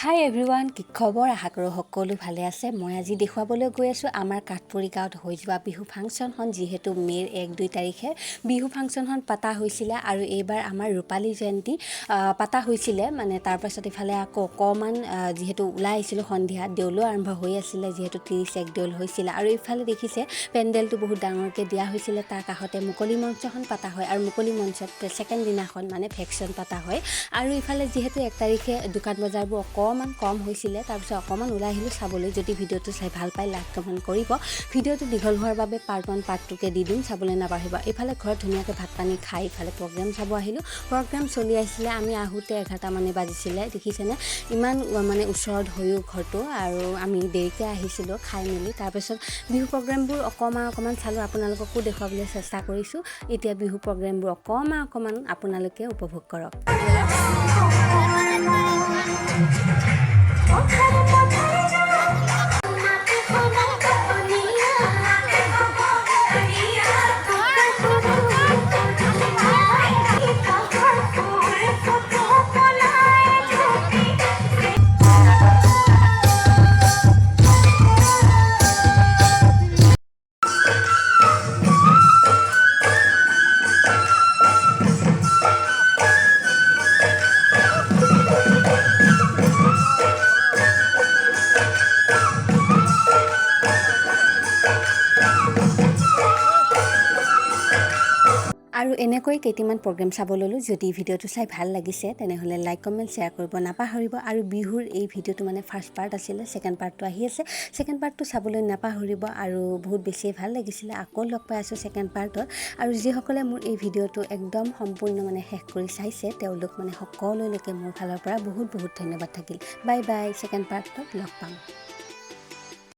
হাই everyone, কি খবৰ? আশা কৰোঁ সকলো ভালে আছে। মই আজি দেখুৱাবলৈ গৈ আছোঁ আমাৰ কাঠপৰি গাঁৱত হৈ যোৱা বিহু ফাংচনখন। যিহেতু মে'ৰ 1-2 তাৰিখে বিহু ফাংচনখন পতা হৈছিলে আৰু এইবাৰ আমাৰ ৰূপালী জয়ন্তী পতা হৈছিলে। মানে তাৰপাছত ইফালে আকৌ অকণমান যিহেতু ওলাই আহিছিলোঁ সন্ধিয়া, দেউলো আৰম্ভ হৈ আছিলে, যিহেতু 30 দেউল হৈছিলে। আৰু ইফালে দেখিছে পেণ্ডেলটো বহুত ডাঙৰকৈ দিয়া হৈছিলে। তাৰ কাষতে মুকলি মঞ্চখন পতা হয় আৰু মুকলি মঞ্চত ছেকেণ্ড দিনাখন মানে ভেকশ্যন পতা হয়। আৰু ইফালে যিহেতু 1 তাৰিখে দোকান বজাৰবোৰ অকণমান কম হৈছিলে, তাৰপিছত অকণমান ওলাই আহিলোঁ চাবলৈ। যদি ভিডিঅ'টো চাই ভাল পায় লাইক কমেণ্ট কৰিব। ভিডিঅ'টো দীঘল হোৱাৰ বাবে Part-1 Part-2কৈ দি দিম, চাবলৈ নাপাহৰিব। এইফালে ঘৰত ধুনীয়াকৈ ভাত পানী খাই ইফালে প্ৰগ্ৰেম চাব আহিলোঁ। প্ৰগ্ৰেম চলি আছিলে, আমি আহোঁতে 11টা মানে বাজিছিলে। দেখিছেনে ইমান মানে ওচৰত হৈও ঘৰটো, আৰু আমি দেৰিকৈ আহিছিলোঁ খাই মেলি। তাৰপিছত বিহু প্ৰগ্ৰেমবোৰ অকণমান চালোঁ, আপোনালোককো দেখুৱাবলৈ চেষ্টা কৰিছোঁ। এতিয়া বিহু প্ৰগ্ৰেমবোৰ অকণমান আপোনালোকে উপভোগ কৰক। আৰু এনেকৈ কেইটামান প্ৰগ্ৰেম চাব ল'লোঁ। যদি ভিডিঅ'টো চাই ভাল লাগিছে তেনেহ'লে লাইক কমেণ্ট শ্বেয়াৰ কৰিব নাপাহৰিব। আৰু বিহুৰ এই ভিডিঅ'টো মানে ফাৰ্ষ্ট পাৰ্ট আছিলে, ছেকেণ্ড পাৰ্টটো আহি আছে। ছেকেণ্ড পাৰ্টটো চাবলৈ নাপাহৰিব। আৰু বহুত বেছিয়ে ভাল লাগিছিলে। আকৌ লগ পাই আছোঁ ছেকেণ্ড পাৰ্টত। আৰু যিসকলে মোৰ এই ভিডিঅ'টো একদম সম্পূৰ্ণ মানে শেষ কৰি চাইছে, তেওঁলোক মানে সকলোলৈকে মোৰ ফালৰ পৰা বহুত ধন্যবাদ থাকিল। বাই বাই, ছেকেণ্ড পাৰ্টত লগ পাম।